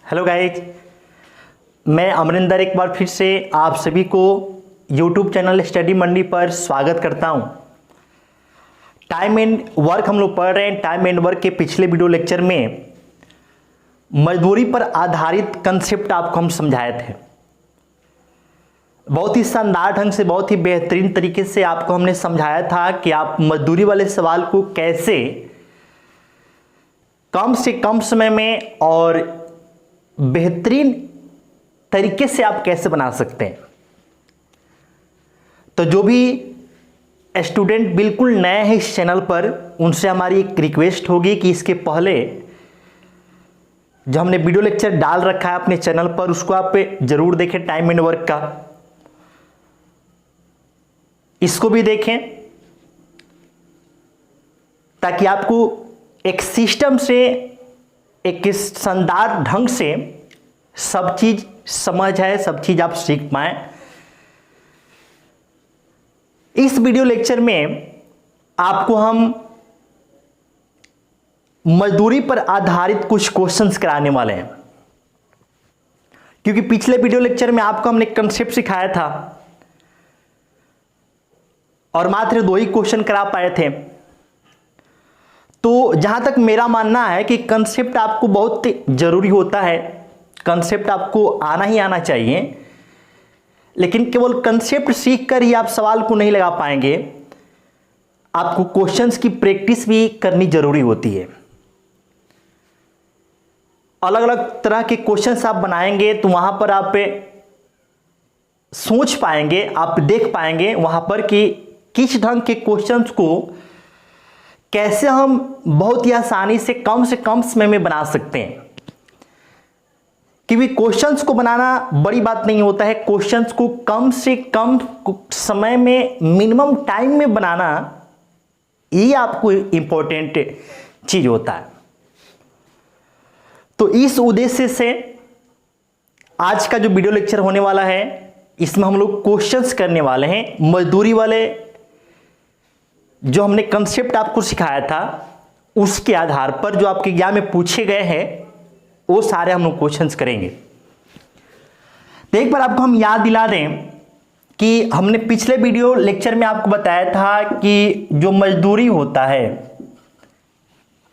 Hello guys, मैं अमरिंदर एक बार फिर से आप सभी को यूट्यूब चैनल स्टडी मंडी पर स्वागत करता हूं। टाइम एंड वर्क हम लोग पढ़ रहे हैं। टाइम एंड वर्क के पिछले वीडियो लेक्चर में मजदूरी पर आधारित कंसेप्ट आपको हम समझाए थे। बहुत ही शानदार ढंग से, बहुत ही बेहतरीन तरीके से आपको हमने समझाया था कि आप मजदूरी वाले सवाल को कैसे कम से कम समय में और बेहतरीन तरीके से आप कैसे बना सकते हैं। तो जो भी स्टूडेंट बिल्कुल नए हैं इस चैनल पर, उनसे हमारी एक रिक्वेस्ट होगी कि इसके पहले जो हमने वीडियो लेक्चर डाल रखा है अपने चैनल पर, उसको आप जरूर देखें। टाइम एंड वर्क का इसको भी देखें, ताकि आपको एक सिस्टम से, एक शानदार ढंग से सब चीज समझ है, सब चीज आप सीख पाए। इस वीडियो लेक्चर में आपको हम मजदूरी पर आधारित कुछ क्वेश्चंस कराने वाले हैं, क्योंकि पिछले वीडियो लेक्चर में आपको हमने कंसेप्ट सिखाया था और मात्र 2 ही क्वेश्चन करा पाए थे। तो जहां तक मेरा मानना है कि कंसेप्ट आपको बहुत जरूरी होता है, कंसेप्ट आपको आना ही आना चाहिए, लेकिन केवल कंसेप्ट सीखकर ही आप सवाल को नहीं लगा पाएंगे। आपको क्वेश्चंस की प्रैक्टिस भी करनी जरूरी होती है। अलग अलग तरह के क्वेश्चंस आप बनाएंगे तो वहां पर आप सोच पाएंगे, आप देख पाएंगे वहां पर कि किस ढंग के क्वेश्चंस को कैसे हम बहुत ही आसानी से कम समय में बना सकते हैं। क्योंकि क्वेश्चंस को बनाना बड़ी बात नहीं होता है, क्वेश्चंस को कम से कम समय में, मिनिमम टाइम में बनाना, ये आपको इंपॉर्टेंट चीज होता है। तो इस उद्देश्य से आज का जो वीडियो लेक्चर होने वाला है, इसमें हम लोग क्वेश्चंस करने वाले हैं। मजदूरी वाले जो हमने कंसेप्ट आपको सिखाया था, उसके आधार पर जो आपके एग्जाम में पूछे गए हैं, वो सारे हम लोग क्वेश्चंस करेंगे। तो एक बार आपको हम याद दिला दें कि हमने पिछले वीडियो लेक्चर में आपको बताया था कि जो मजदूरी होता है,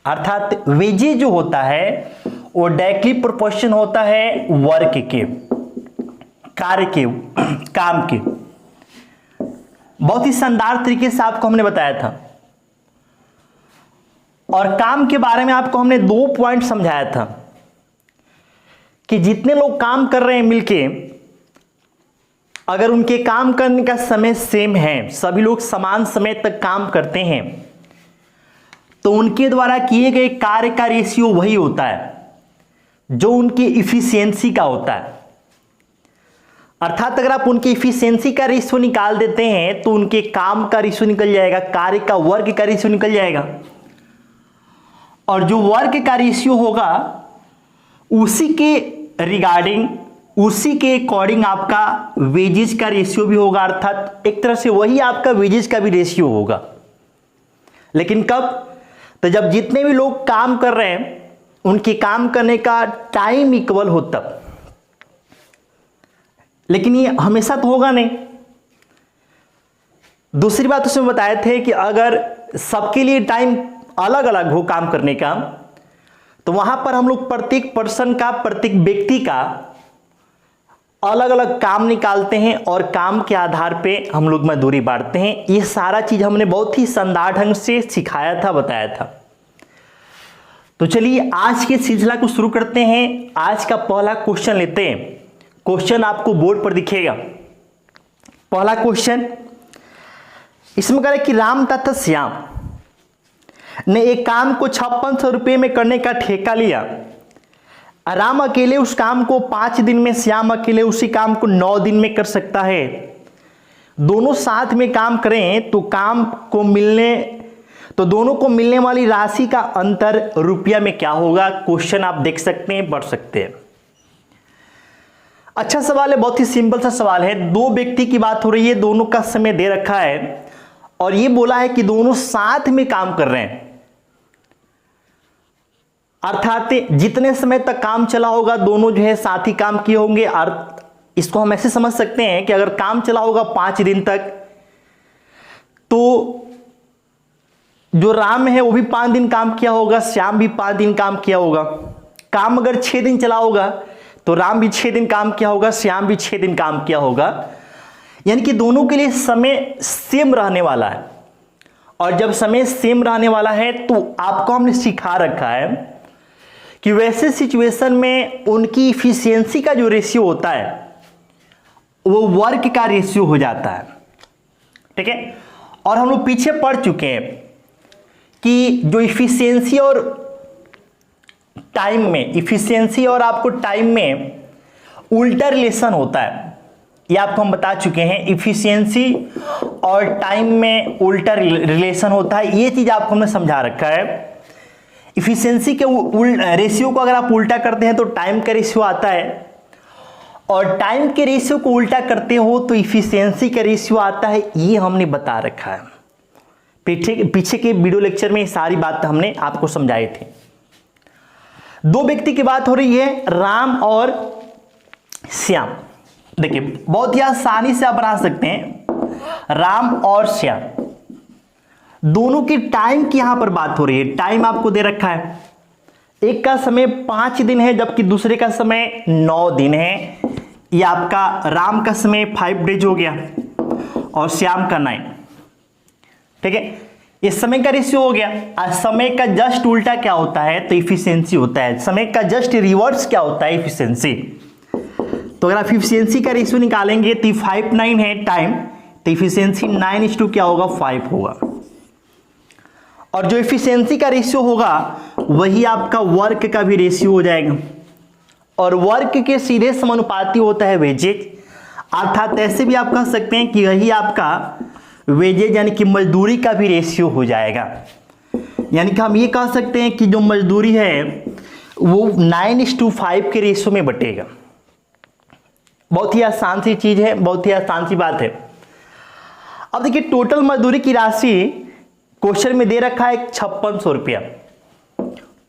अर्थात वेजेज जो होता है, वो डायरेक्टली प्रोपोर्शन होता है वर्क के, कार्य के, काम के। बहुत ही शानदार तरीके से आपको हमने बताया था। और काम के बारे में आपको हमने 2 पॉइंट समझाया था कि जितने लोग काम कर रहे हैं मिलके, अगर उनके काम करने का समय सेम है, सभी लोग समान समय तक काम करते हैं, तो उनके द्वारा किए गए कार्य का रेशियो वही होता है जो उनकी इफिशियंसी का होता है। अर्थात अगर आप उनकी इफिशियंसी का रेशियो निकाल देते हैं तो उनके काम का रेशियो निकल जाएगा, कार्य का, वर्क का रेशियो निकल जाएगा। और जो वर्क का रेशियो होगा, उसी के रिगार्डिंग, उसी के अकॉर्डिंग आपका वेजेस का रेशियो भी होगा। अर्थात एक तरह से वही आपका वेजेस का भी रेशियो होगा। लेकिन कब? तो जब जितने भी लोग काम कर रहे हैं उनके काम करने का टाइम इक्वल हो तब। लेकिन ये हमेशा तो होगा नहीं। दूसरी बात उसमें बताए थे कि अगर सबके लिए टाइम अलग अलग हो काम करने का, तो वहां पर हम लोग प्रत्येक पर्सन का, प्रत्येक व्यक्ति का अलग अलग काम निकालते हैं और काम के आधार पे हम लोग मजदूरी बांटते हैं। ये सारा चीज हमने बहुत ही शानदार ढंग से सिखाया था, बताया था। तो चलिए आज के सिलसिला को शुरू करते हैं। आज का पहला क्वेश्चन लेते हैं। क्वेश्चन आपको बोर्ड पर दिखेगा। पहला क्वेश्चन इसमें कह रहा है कि राम तथा श्याम ने एक काम को 5600 रुपये में करने का ठेका लिया। राम अकेले उस काम को 5 दिन में, श्याम अकेले उसी काम को 9 दिन में कर सकता है। दोनों साथ में काम करें तो दोनों को मिलने वाली राशि का अंतर रुपया में क्या होगा। क्वेश्चन आप देख सकते हैं, पढ़ सकते हैं। अच्छा सवाल है, बहुत ही सिंपल सा सवाल है। 2 व्यक्ति की बात हो रही है, दोनों का समय दे रखा है और ये बोला है कि दोनों साथ में काम कर रहे हैं। अर्थात जितने समय तक काम चला होगा दोनों जो है साथ ही काम किए होंगे। इसको हम ऐसे समझ सकते हैं कि अगर काम चला होगा 5 दिन तक, तो जो राम है वो भी 5 दिन काम किया होगा, श्याम भी 5 दिन काम किया होगा। काम अगर 6 दिन चला होगा तो राम भी 6 दिन काम किया होगा, श्याम भी 6 दिन काम किया होगा। यानी कि दोनों के लिए समय सेम रहने वाला है। और जब समय सेम रहने वाला है तो आपको हमने सिखा रखा है कि वैसे सिचुएशन में उनकी इफिशियंसी का जो रेशियो होता है वो वर्क का रेशियो हो जाता है। ठीक है, और हम लोग पीछे पढ़ चुके हैं कि जो इफिशियंसी और टाइम में, इफिशियंसी और आपको टाइम में उल्टा रिलेशन होता है, ये आपको हम बता चुके हैं। इफिशियंसी और टाइम में उल्टा रिलेशन होता है, ये चीज आपको हमने समझा रखा है। इफिशियंसी के रेशियो को अगर आप उल्टा करते हैं तो टाइम का रेशियो आता है, और टाइम के रेशियो को उल्टा करते हो तो इफिशियंसी का रेशियो आता है। ये हमने बता रखा है, पीछे के वीडियो लेक्चर में सारी बात हमने आपको समझाई थी। 2 व्यक्ति की बात हो रही है, राम और श्याम। देखिए बहुत ही आसानी से आप बना सकते हैं, राम और श्याम दोनों की टाइम की यहां पर बात हो रही है। टाइम आपको दे रखा है, एक का समय 5 दिन है जबकि दूसरे का समय 9 दिन है। ये आपका राम का समय 5 डेज हो गया और श्याम का 9। ठीक है, ये समय का रेशियो हो गया। और समय का जस्ट उल्टा क्या होता है तो इफिशियंसी होता है। समय का जस्ट रिवर्स क्या होता है, इफिशियंसी। तो अगर आप इफिशियंसी का रेशियो निकालेंगे तो 5 9 है टाइम, तो इफिशियंसी 9:2 क्या होगा, 5 होगा। और जो इफिशियंसी का रेशियो होगा वही आपका वर्क का भी रेशियो हो जाएगा, और वर्क के सीधे समानुपाती होता है वेजेज। अर्थात ऐसे भी आप कह सकते हैं कि यही आपका वेजेज यानी कि मजदूरी का भी रेशियो हो जाएगा। यानी कि हम ये कह सकते हैं कि जो मजदूरी है वो 9:5 के रेशियो में बटेगा। बहुत ही आसान सी चीज है, बहुत ही आसान सी बात है। अब देखिए टोटल मजदूरी की राशि क्वेश्चन में दे रखा है 5600 रुपया।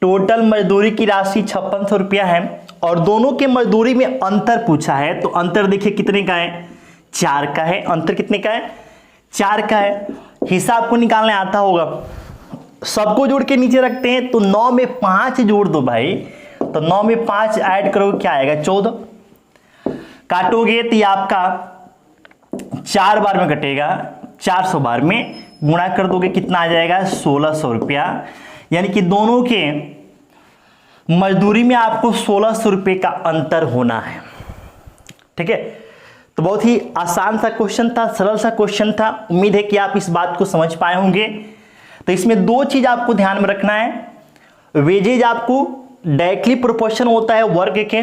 टोटल मजदूरी की राशि 5600 रुपया है, और दोनों के मजदूरी में अंतर पूछा है। तो अंतर देखिए कितने का है, 4 का है। अंतर कितने का है, 4 का है। हिसाब को निकालने आता होगा, सबको जोड़ के नीचे रखते हैं तो 9 में 5 जोड़ दो भाई, तो 9 में 5 ऐड करोगे क्या आएगा, 14। काटोगे तो ये आपका 4 बार में कटेगा, 400 बार में गुणा कर दोगे कितना आ जाएगा, 1600 रुपया। यानी कि दोनों के मजदूरी में आपको 1600 रुपये का अंतर होना है। ठीक है, तो बहुत ही आसान सा क्वेश्चन था, सरल सा क्वेश्चन था। उम्मीद है कि आप इस बात को समझ पाए होंगे। तो इसमें 2 चीज आपको ध्यान में रखना है। वेजेज आपको डायरेक्टली प्रोपोर्शन होता है वर्क के,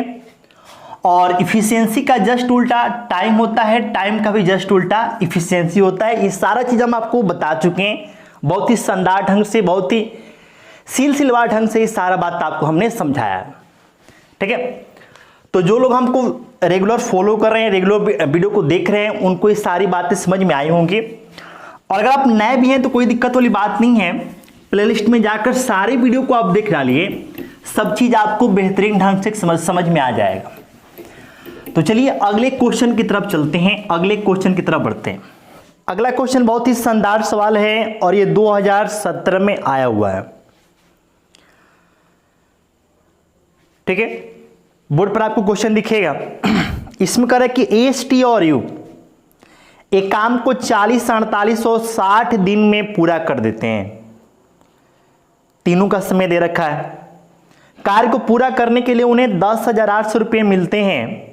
और इफिशियंसी का जस्ट उल्टा टाइम होता है, टाइम का भी जस्ट उल्टा इफिशियंसी होता है। ये सारा चीज हम आपको बता चुके हैं, बहुत ही शानदार ढंग से, बहुत ही सिलसिलेवार ढंग से ये सारा बात आपको हमने समझाया। ठीक है, तो जो लोग हमको रेगुलर फॉलो कर रहे हैं, रेगुलर वीडियो को देख रहे हैं, उनको ये सारी बातें समझ में आई होंगी। और अगर आप नए भी हैं तो कोई दिक्कत वाली बात नहीं है, प्लेलिस्ट में जाकर सारे वीडियो को आप देख डालिए, सब चीज आपको बेहतरीन ढंग से समझ में आ जाएगा। तो चलिए अगले क्वेश्चन की तरफ चलते हैं, अगले क्वेश्चन की तरफ बढ़ते हैं। अगला क्वेश्चन बहुत ही शानदार सवाल है और ये 2017 में आया हुआ है। ठीक है, बोर्ड पर आपको क्वेश्चन दिखेगा। इसमें कह रहा है कि एस टी और यू एक काम को 40, 48 और 60 दिन में पूरा कर देते हैं। तीनों का समय दे रखा है। कार्य को पूरा करने के लिए उन्हें 10,800 रुपये मिलते हैं,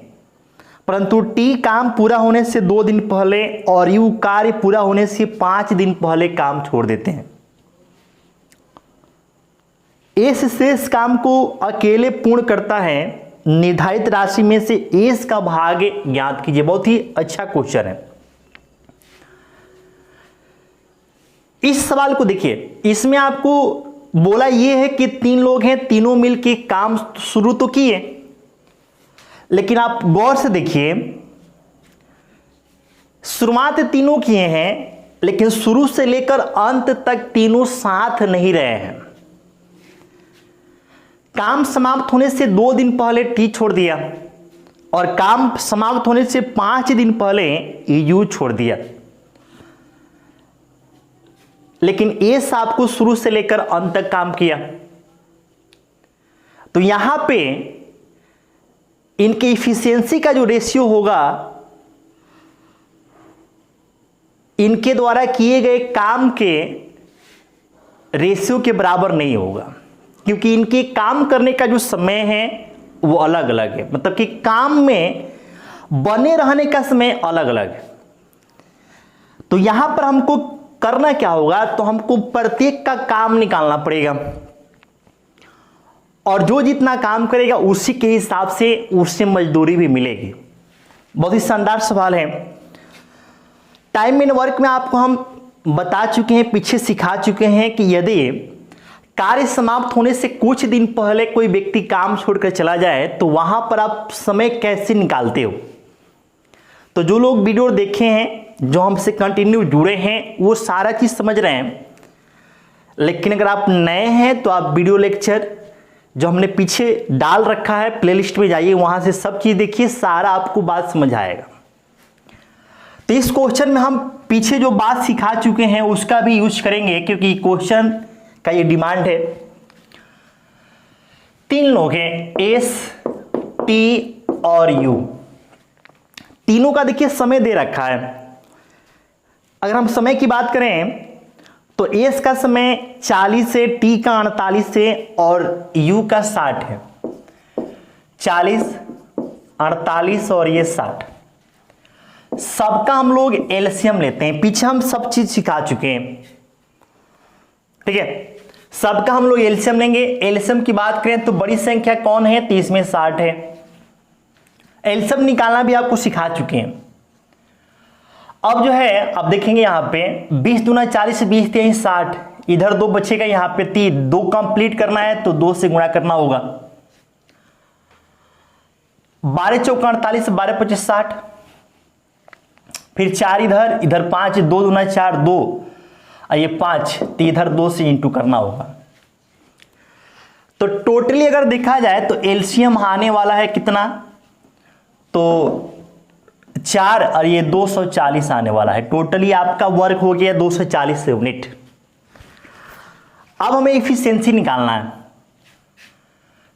परंतु टी काम पूरा होने से 2 दिन पहले और यू कार्य पूरा होने से 5 दिन पहले काम छोड़ देते हैं। एस शेष काम को अकेले पूर्ण करता है, निर्धारित राशि में से एस का भाग ज्ञात कीजिए। बहुत ही अच्छा क्वेश्चन है। इस सवाल को देखिए, इसमें आपको बोला यह है कि 3 लोग हैं, तीनों मिलके काम शुरू तो किए, लेकिन आप गौर से देखिए, शुरुआत तीनों किए हैं लेकिन शुरू से लेकर अंत तक तीनों साथ नहीं रहे हैं। काम समाप्त होने से 2 दिन पहले टी छोड़ दिया और काम समाप्त होने से 5 दिन पहले यू छोड़ दिया, लेकिन एस आपको शुरू से लेकर अंत तक काम किया, तो यहां पे इनके इफिशियंसी का जो रेशियो होगा इनके द्वारा किए गए काम के रेशियो के बराबर नहीं होगा, क्योंकि इनके काम करने का जो समय है वो अलग अलग है, मतलब कि काम में बने रहने का समय अलग अलग है। तो यहां पर हमको करना क्या होगा, तो हमको प्रत्येक का काम निकालना पड़ेगा और जो जितना काम करेगा उसी के हिसाब से उससे मजदूरी भी मिलेगी। बहुत ही शानदार सवाल है। टाइम एंड वर्क में आपको हम बता चुके हैं, पीछे सिखा चुके हैं कि यदि कार्य समाप्त होने से कुछ दिन पहले कोई व्यक्ति काम छोड़कर चला जाए तो वहां पर आप समय कैसे निकालते हो। तो जो लोग वीडियो देखे हैं, जो हमसे कंटिन्यू जुड़े हैं, वो सारा चीज समझ रहे हैं, लेकिन अगर आप नए हैं तो आप वीडियो लेक्चर जो हमने पीछे डाल रखा है प्लेलिस्ट में जाइए, वहां से सब चीज देखिए, सारा आपको बात समझ आएगा। तो इस क्वेश्चन में हम पीछे जो बात सिखा चुके हैं उसका भी यूज करेंगे, क्योंकि क्वेश्चन का ये डिमांड है। 3 लोग हैं, एस, टी और यू, तीनों का देखिए समय दे रखा है। अगर हम समय की बात करें तो एस का समय 40 है, टी का 48 है और यू का 60 है। 40, 48 और ये 60, सबका हम लोग एलसीएम लेते हैं। पीछे हम सब चीज सिखा चुके हैं, ठीक है। सबका हम लोग एलसीएम लेंगे। एलसीएम की बात करें तो बड़ी संख्या कौन है, 30 में 60 है। एलसीएम निकालना भी आपको सिखा चुके हैं। अब जो है, अब देखेंगे यहां पे 20 दूना 40, 20 3 60, इधर 2 बचेगा, यहां पे 3, 2 कंप्लीट करना है तो 2 से गुणा करना होगा। 12 चौका 48, 12 25 60, फिर 4 इधर, इधर 5, 2 दूना 4, 2 और ये 5, तो इधर 2 से इंटू करना होगा। तो टोटली अगर देखा जाए तो एलसीएम आने वाला है कितना, तो 4 और ये 240 आने वाला है। टोटली आपका वर्क हो गया 240 यूनिट। अब हमें इफिशियंसी निकालना है,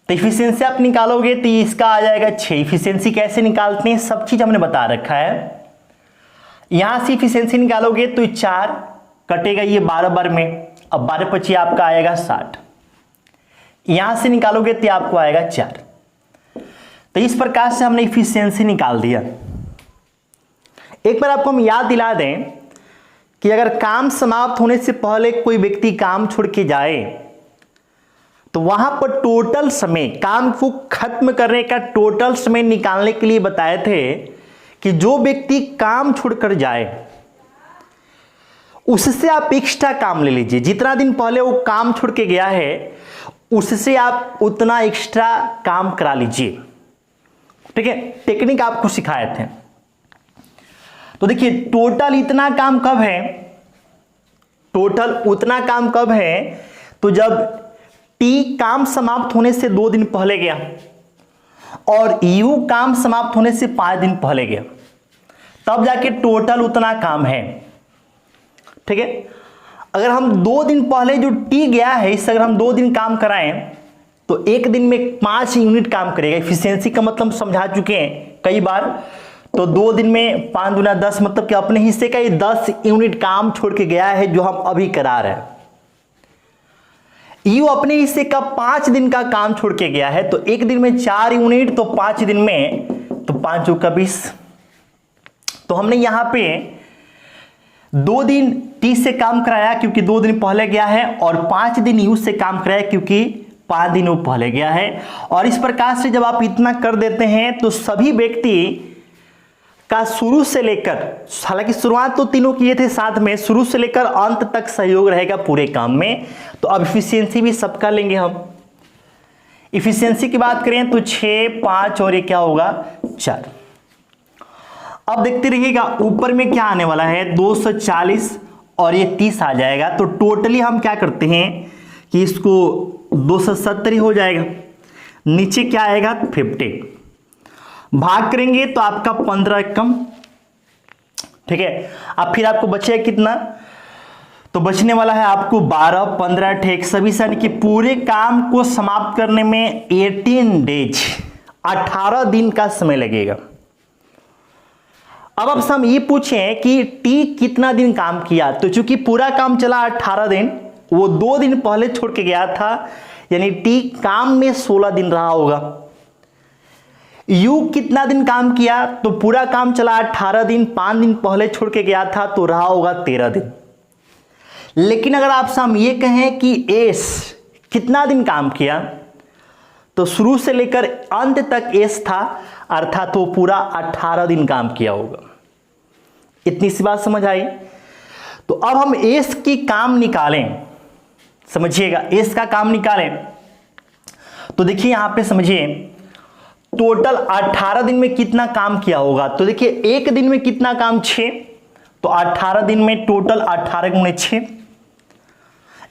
तो इफिशियंसी आप निकालोगे तो इसका आ जाएगा 6। इफिशियंसी कैसे निकालते हैं सब चीज हमने बता रखा है। यहां से इफिशियंसी निकालोगे तो 4 कटेगा ये 12 बार में, अब 12 25 आपका आएगा 60। यहां से निकालोगे तो आपको आएगा 4। तो इस प्रकार से हमने इफिशियंसी निकाल दिया। एक बार आपको हम याद दिला दें कि अगर काम समाप्त होने से पहले कोई व्यक्ति काम छोड़ के जाए तो वहां पर टोटल समय, काम को खत्म करने का टोटल समय निकालने के लिए बताए थे कि जो व्यक्ति काम छोड़कर जाए उससे आप एक्स्ट्रा काम ले लीजिए। जितना दिन पहले वो काम छोड़ के गया है उससे आप उतना एक्स्ट्रा काम करा लीजिए, ठीक है। टेक्निक आपको सिखाए थे। तो देखिए टोटल इतना काम कब है, टोटल उतना काम कब है, तो जब टी काम समाप्त होने से 2 दिन पहले गया और यू काम समाप्त होने से 5 दिन पहले गया, तब जाके टोटल उतना काम है, ठीक है। अगर हम 2 दिन पहले जो टी गया है इससे अगर हम 2 दिन काम कराएं तो 1 दिन में 5 यूनिट काम करेगा। इफिशियंसी का मतलब समझा चुके हैं कई बार। तो 2 दिन में 5 दूना 10, मतलब कि अपने हिस्से का ये 10 यूनिट काम छोड़ के गया है जो हम अभी करा रहे हैं। यू अपने हिस्से का 5 दिन का काम छोड़ के गया है, तो 1 दिन में 4 यूनिट, तो 5 दिन में तो 5 चौका 20। तो हमने यहां पे 2 दिन टी से काम कराया क्योंकि 2 दिन पहले गया है, और 5 दिन यू से काम कराया क्योंकि 5 दिन वो पहले गया है। और इस प्रकार से जब आप इतना कर देते हैं तो सभी व्यक्ति का शुरू से लेकर, हालांकि शुरुआत तो तीनों किए थे साथ में, शुरू से लेकर अंत तक सहयोग रहेगा पूरे काम में। तो अब इफिशियंसी भी सबका लेंगे हम। इफिशियंसी की बात करें तो 6, 5 और ये क्या होगा 4। अब देखते रहिएगा ऊपर में क्या आने वाला है, 240 और ये 30 आ जाएगा। तो टोटली हम क्या करते हैं कि इसको 270 ही हो जाएगा, नीचे क्या आएगा 50, भाग करेंगे तो आपका 15 कम, ठीक है। अब फिर आपको बचेगा कितना, तो बचने वाला है आपको 12, 15 ठेक सभी सन कि पूरे काम को समाप्त करने में 18 डेज 18 दिन का समय लगेगा। अब हम ये पूछें कि टी कितना दिन काम किया, तो चूंकि पूरा काम चला 18 दिन, वो 2 दिन पहले छोड़ के गया था, यानी टी काम में 16 दिन रहा होगा। यू कितना दिन काम किया, तो पूरा काम चला 18 दिन, 5 दिन पहले छोड़ के गया था, तो रहा होगा 13 दिन। लेकिन अगर आपसे हम ये कहें कि एस कितना दिन काम किया, तो शुरू से लेकर अंत तक एस था, अर्थात वो पूरा 18 दिन काम किया होगा। इतनी सी बात समझ आई। तो अब हम एस की काम निकालें, समझिएगा एस का काम निकालें। तो देखिए यहां पे समझिए टोटल 18 दिन में कितना काम किया होगा, तो देखिए एक दिन में कितना काम 6, तो 18 दिन में टोटल 18 गुणे 6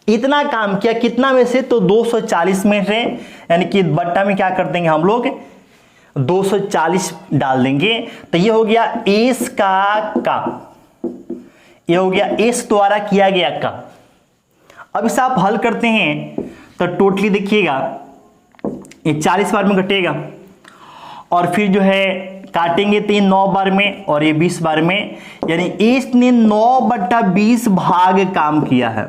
इतना काम किया, कितना में से, तो 240 में से, यानी कि बट्टा में क्या कर देंगे हम लोग 240 डाल देंगे, तो ये हो गया एस का, ये हो गया एस द्वारा किया गया का। अब इसे आप हल करते हैं तो टोटली देखिएगा ये 40 बार में घटेगा, और फिर जो है काटेंगे तो ये 9 बार में और ये 20 बार में, यानी एस ने 9/20 भाग काम किया है।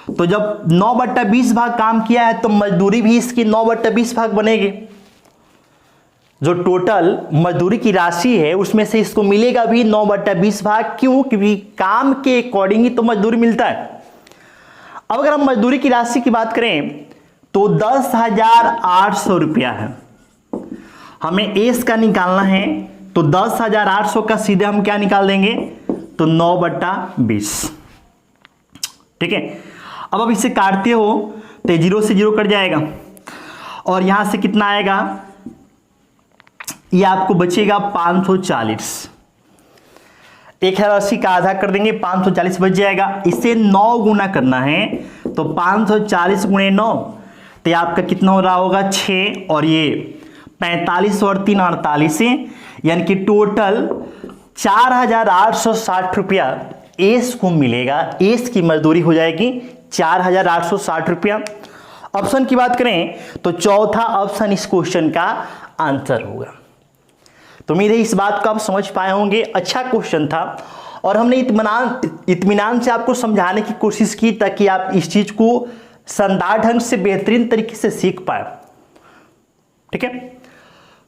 तो जब 9/20 भाग काम किया है तो मजदूरी भी इसकी 9/20 भाग बनेगी। जो टोटल मजदूरी की राशि है उसमें से इसको मिलेगा भी 9/20 भाग। क्यों? क्योंकि काम के अकॉर्डिंग ही तो मजदूरी मिलता है। अब अगर हम मजदूरी की राशि की बात करें तो 10,800 रुपया है, हमें एस का निकालना है, तो 10,800 का सीधे हम क्या निकाल देंगे, तो 9/20, ठीक है। अब इसे काटते हो तो 0 से 0 कट जाएगा, और यहां से कितना आएगा, ये आपको बचेगा 540। 1080 का आधा कर देंगे, 540 बच जाएगा। इसे 9 गुना करना है, तो 540 गुणे 9, तो आपका कितना हो रहा होगा 6, और ये 45 और 3 48 है, यानी कि टोटल 4,860 रुपया एस को मिलेगा। एस की मजदूरी हो जाएगी 4,860 रुपया। ऑप्शन की बात करें तो चौथा ऑप्शन इस क्वेश्चन का आंसर होगा। तो उम्मीद है इस बात को आप समझ पाए होंगे। अच्छा क्वेश्चन था, और हमने इत्मीनान से आपको समझाने की कोशिश की ताकि आप इस चीज को शानदार ढंग से बेहतरीन तरीके से सीख पाए, ठीक है।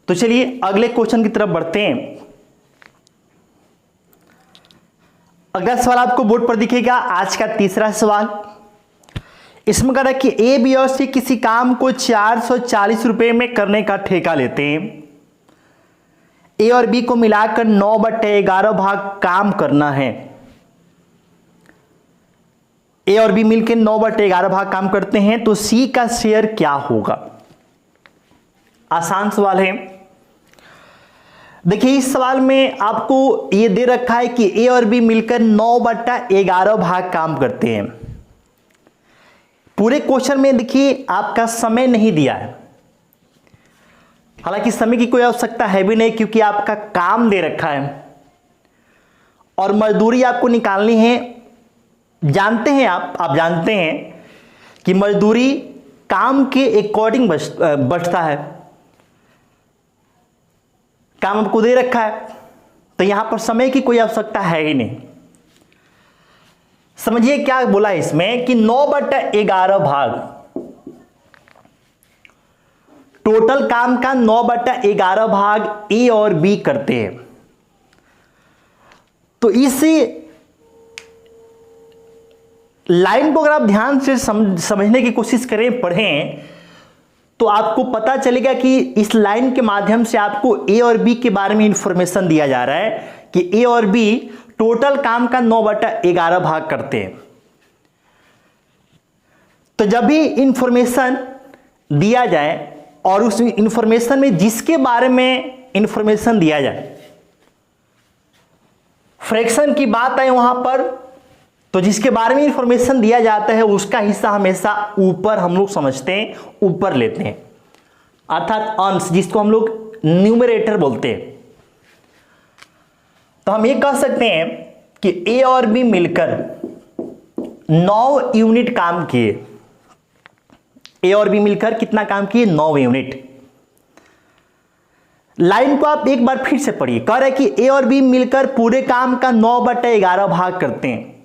तो चलिए अगले क्वेश्चन की तरफ बढ़ते हैं। अगला सवाल आपको बोर्ड पर दिखेगा, आज का तीसरा सवाल। इसमें कह रहा है कि ए, बी और सी किसी काम को 440 रुपए में करने का ठेका लेते हैं। ए और बी को मिलाकर 9/11 भाग काम करना है। ए और बी मिलकर 9/11 भाग काम करते हैं, तो सी का शेयर क्या होगा। आसान सवाल है। देखिए इस सवाल में आपको यह दे रखा है कि ए और बी मिलकर 9/11 भाग काम करते हैं। पूरे क्वेश्चन में देखिए आपका समय नहीं दिया है, हालांकि समय की कोई आवश्यकता है भी नहीं क्योंकि आपका काम दे रखा है, और मजदूरी आपको निकालनी है। जानते हैं आप जानते हैं कि मजदूरी काम के अकॉर्डिंग बढ़ता है। काम आपको दे रखा है, तो यहां पर समय की कोई आवश्यकता है ही नहीं। समझिए क्या बोला है इसमें कि 9/11 भाग, टोटल काम का 9/11 भाग ए और बी करते हैं। तो इसी लाइन को अगर आप ध्यान से समझने की कोशिश करें, पढ़ें, तो आपको पता चलेगा कि इस लाइन के माध्यम से आपको ए और बी के बारे में इंफॉर्मेशन दिया जा रहा है कि ए और बी टोटल काम का 9/11 भाग करते हैं। तो जब भी इंफॉर्मेशन दिया जाए और उस इंफॉर्मेशन में जिसके बारे में इंफॉर्मेशन दिया जाए, फ्रैक्शन की बात है वहां पर, तो जिसके बारे में इंफॉर्मेशन दिया जाता है उसका हिस्सा हमेशा ऊपर हम लोग समझते हैं, ऊपर लेते हैं। अर्थात अंश, जिसको हम लोग न्यूमरेटर बोलते हैं। तो हम ये कह सकते हैं कि ए और बी मिलकर 9 यूनिट काम किए। ए और बी मिलकर कितना काम किए? 9 यूनिट। लाइन को आप एक बार फिर से पढ़िए। कह रहे कि ए और बी मिलकर पूरे काम का 9/11 भाग करते हैं।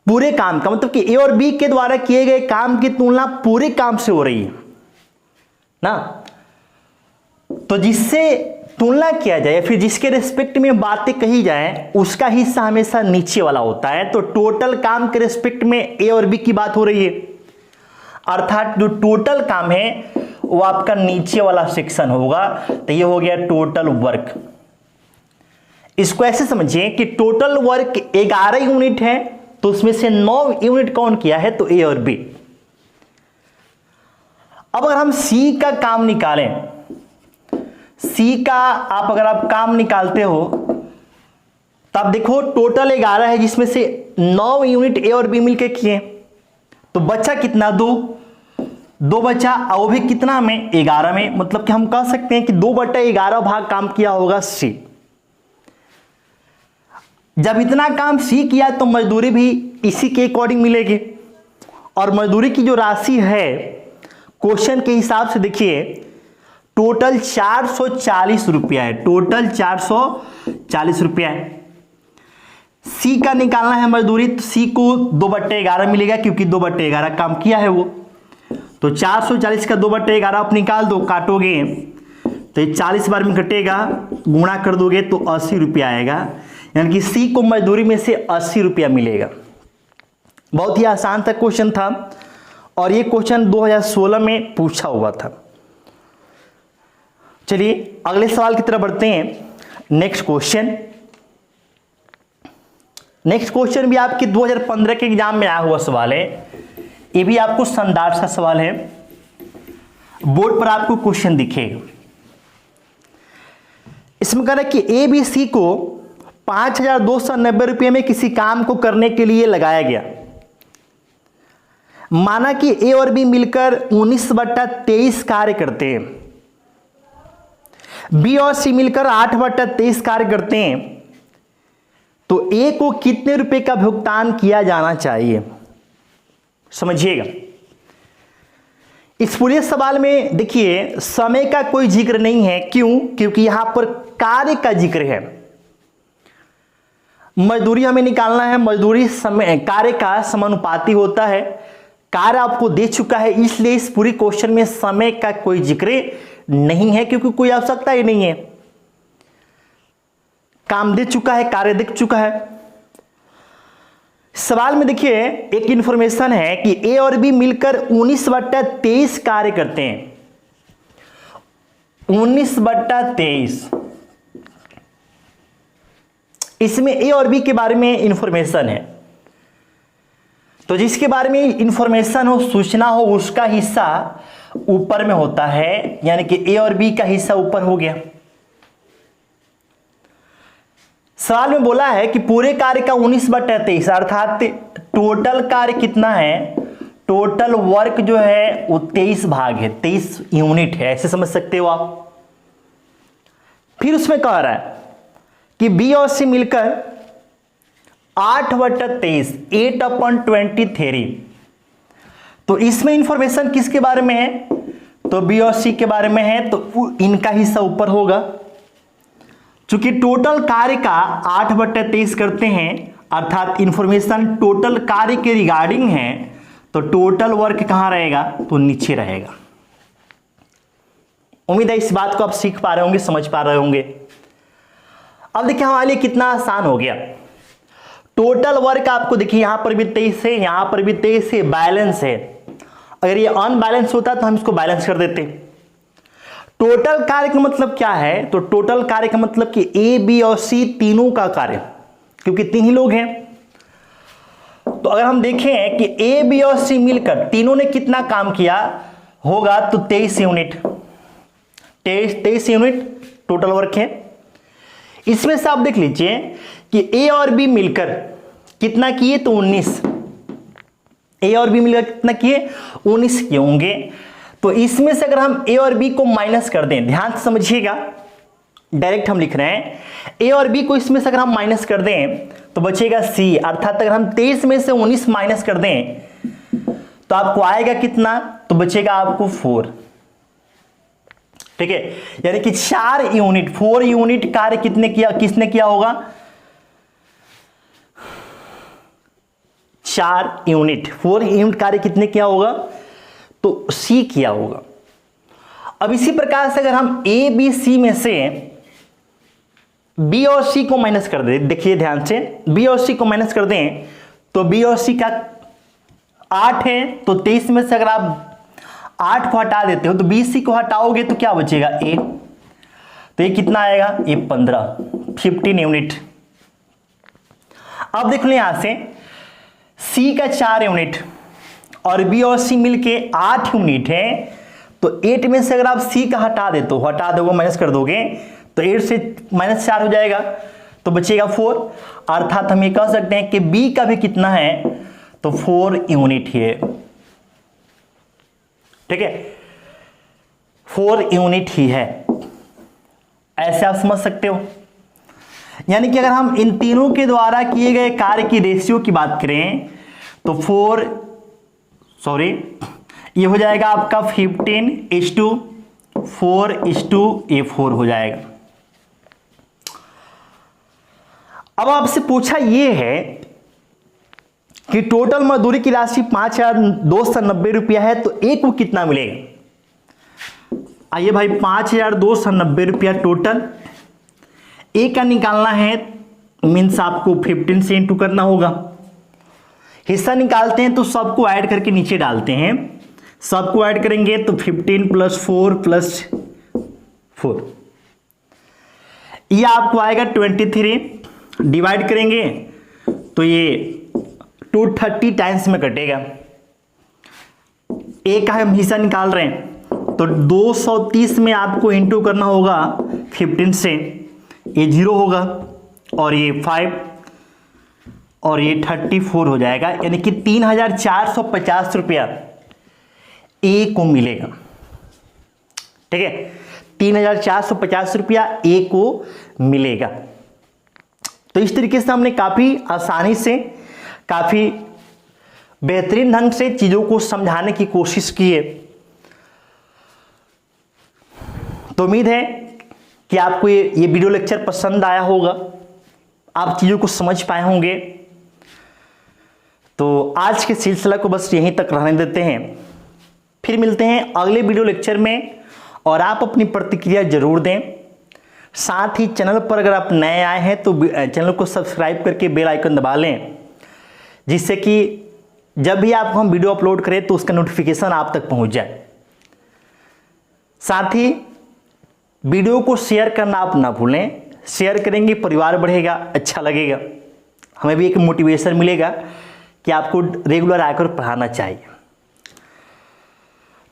पूरे काम का मतलब कि ए और बी के द्वारा किए गए काम की तुलना पूरे काम से हो रही है ना। तो जिससे तुलना किया जाए, फिर जिसके रेस्पेक्ट में बातें कही जाए, उसका हिस्सा हमेशा नीचे वाला होता है। तो टोटल काम के रेस्पेक्ट में ए और बी की बात हो रही है, अर्थात जो टोटल काम है वो आपका नीचे वाला सेक्शन होगा। तो ये हो गया टोटल वर्क। इसको ऐसे समझिए कि टोटल वर्क 11 यूनिट है, तो उसमें से 9 यूनिट कौन किया है? तो ए और बी। अब अगर हम सी का काम निकालें, सी का अगर आप काम निकालते हो तो आप देखो टोटल 11 है, जिसमें से 9 यूनिट ए और बी मिलके किए, तो बचा कितना? 2 बचा, और वो भी कितना में? 11 में। मतलब कि हम कह सकते हैं कि 2/11 भाग काम किया होगा सी। जब इतना काम सी किया तो मजदूरी भी इसी के अकॉर्डिंग मिलेगी। और मजदूरी की जो राशि है क्वेश्चन के हिसाब से देखिए टोटल 440 रुपया है। टोटल 440 रुपया है। सी का निकालना है मजदूरी, तो सी को 2/11 मिलेगा, क्योंकि 2/11 काम किया है वो। तो 440 का 2/11 आप निकाल दो, काटोगे तो ये 40 बार में कटेगा, गुणा कर दोगे तो 80 रुपया आएगा। यानी कि सी को मजदूरी में से 80 रुपया मिलेगा। बहुत ही आसान सा क्वेश्चन था, और ये क्वेश्चन 2016 में पूछा हुआ था। चलिए अगले सवाल की तरफ बढ़ते हैं। नेक्स्ट क्वेश्चन भी आपके 2015 के एग्जाम में आया हुआ सवाल है। ये भी आपको शानदार सा सवाल है, बोर्ड पर आपको क्वेश्चन दिखेगा। इसमें कह रहा है कि ए बी सी को 5290 रुपये में किसी काम को करने के लिए लगाया गया। माना कि ए और बी मिलकर 19/23 कार्य करते हैं, बी और सी मिलकर 8/23 कार्य करते हैं, तो ए को कितने रुपए का भुगतान किया जाना चाहिए? समझिएगा, इस पूरे सवाल में देखिए समय का कोई जिक्र नहीं है। क्यों? क्योंकि यहां पर कार्य का जिक्र है। मजदूरी हमें निकालना है, मजदूरी समय कार्य का समानुपाती होता है। कार्य आपको दे चुका है, इसलिए इस पूरी क्वेश्चन में समय का कोई जिक्र नहीं है, क्योंकि कोई आवश्यकता ही नहीं है। काम दे चुका है, कार्य दिख चुका है। सवाल में देखिए एक इंफॉर्मेशन है कि ए और बी मिलकर 19/23 कार्य करते हैं। 19/23, इसमें ए और बी के बारे में इंफॉर्मेशन है। तो जिसके बारे में इंफॉर्मेशन हो, सूचना हो, उसका हिस्सा ऊपर में होता है, यानी कि ए और बी का हिस्सा ऊपर हो गया। सवाल में बोला है कि पूरे कार्य का 19/23 अर्थात टोटल कार्य कितना है? टोटल वर्क जो है वो 23 भाग है, 23 यूनिट है, ऐसे समझ सकते हो आप। फिर उसमें कह रहा है कि बी और सी मिलकर 8/23, 8/23। तो इसमें इंफॉर्मेशन किसके बारे में है? तो बी और सी के बारे में है, तो इनका हिस्सा ऊपर होगा। चूंकि टोटल कार्य का 8/23 करते हैं, अर्थात इंफॉर्मेशन टोटल कार्य के रिगार्डिंग है, तो टोटल वर्क कहां रहेगा? तो नीचे रहेगा। उम्मीद है इस बात को आप सीख पा रहे होंगे, समझ पा रहे होंगे। अब देखिए हमारे लिए कितना आसान हो गया। टोटल वर्क आपको देखिए यहां पर भी 23 है, यहां पर भी 23 है, बैलेंस है। अगर ये अनबैलेंस होता तो हम इसको बैलेंस कर देते। टोटल कार्य का मतलब क्या है? तो टोटल कार्य का मतलब कि ए बी और सी तीनों का कार्य, क्योंकि तीन ही लोग हैं। तो अगर हम देखें कि ए बी और सी मिलकर तीनों ने कितना काम किया होगा, तो 23 यूनिट। 23 यूनिट टोटल वर्क है। इसमें से आप देख लीजिए कि ए और बी मिलकर कितना किए? तो 19। ए और बी मिलकर कितना किए? 19 किए होंगे। तो इसमें से अगर हम ए और बी को माइनस कर दें, ध्यान से समझिएगा, डायरेक्ट हम लिख रहे हैं, ए और बी को इसमें से अगर हम माइनस कर दें तो बचेगा सी, अर्थात अगर हम 23 में से 19 माइनस कर दें तो आपको आएगा कितना, तो बचेगा आपको 4। ठीक है, यानी कि 4 यूनिट कार्य किसने किया होगा, 4 यूनिट कार्य कितने किया होगा, तो सी किया होगा। अब इसी प्रकार से अगर हम ए बी सी में से बी और सी को माइनस कर दें, देखिए ध्यान से, बी और सी को माइनस कर दें तो बी और सी का 8 है, तो 23 में से अगर आप 8 को हटा देते हो तो बी सी को हटाओगे तो क्या बचेगा, ए, तो ये कितना आएगा, ये 15 यूनिट। अब देख लो यहां से सी का 4 यूनिट और बी और सी मिलके 8 यूनिट है, तो 8 में से अगर आप सी का हटा दोगे, माइनस कर दोगे तो 8 से -4 हो जाएगा, तो बचेगा 4। अर्थात हम ये कह सकते हैं कि बी का भी कितना है, तो 4 यूनिट ही है। ठीक है, 4 यूनिट ही है, ऐसे आप समझ सकते हो। यानी कि अगर हम इन तीनों के द्वारा किए गए कार्य की रेशियो की बात करें तो ये हो जाएगा आपका 15:4:4 हो जाएगा। अब आपसे पूछा यह है कि टोटल मजदूरी की राशि 5,290 रुपया है, तो ए को कितना मिलेगा। आइए भाई, 5,290 रुपया टोटल, ए का निकालना है, मीन्स आपको 15 से इंटू करना होगा। हिस्सा निकालते हैं तो सबको ऐड करके नीचे डालते हैं, सबको ऐड करेंगे तो 15 + 4 + 4, ये आपको आएगा 23, डिवाइड करेंगे तो ये 230 टाइम्स में कटेगा। ए का हम हिस्सा निकाल रहे हैं तो 230 में आपको इंटू करना होगा 15 से, ये 0 होगा और ये 5 और ये 34 हो जाएगा, यानी कि 3,450 रुपया ए को मिलेगा। ठीक है, 3,450 रुपया ए को मिलेगा। तो इस तरीके से हमने काफी आसानी से, काफी बेहतरीन ढंग से चीजों को समझाने की कोशिश की है। तो उम्मीद है कि आपको ये वीडियो लेक्चर पसंद आया होगा, आप चीजों को समझ पाए होंगे। तो आज के सिलसिला को बस यहीं तक रहने देते हैं, फिर मिलते हैं अगले वीडियो लेक्चर में, और आप अपनी प्रतिक्रिया जरूर दें। साथ ही चैनल पर अगर आप नए आए हैं तो चैनल को सब्सक्राइब करके बेल आइकन दबा लें, जिससे कि जब भी आप हम वीडियो अपलोड करें तो उसका नोटिफिकेशन आप तक पहुंच जाए। साथ ही वीडियो को शेयर करना आप ना भूलें, शेयर करेंगे परिवार बढ़ेगा, अच्छा लगेगा, हमें भी एक मोटिवेशन मिलेगा कि आपको रेगुलर आकर पढ़ाना चाहिए।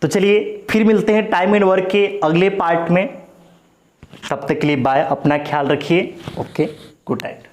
तो चलिए फिर मिलते हैं टाइम एंड वर्क के अगले पार्ट में, तब तक के लिए बाय, अपना ख्याल रखिए। Okay, good night.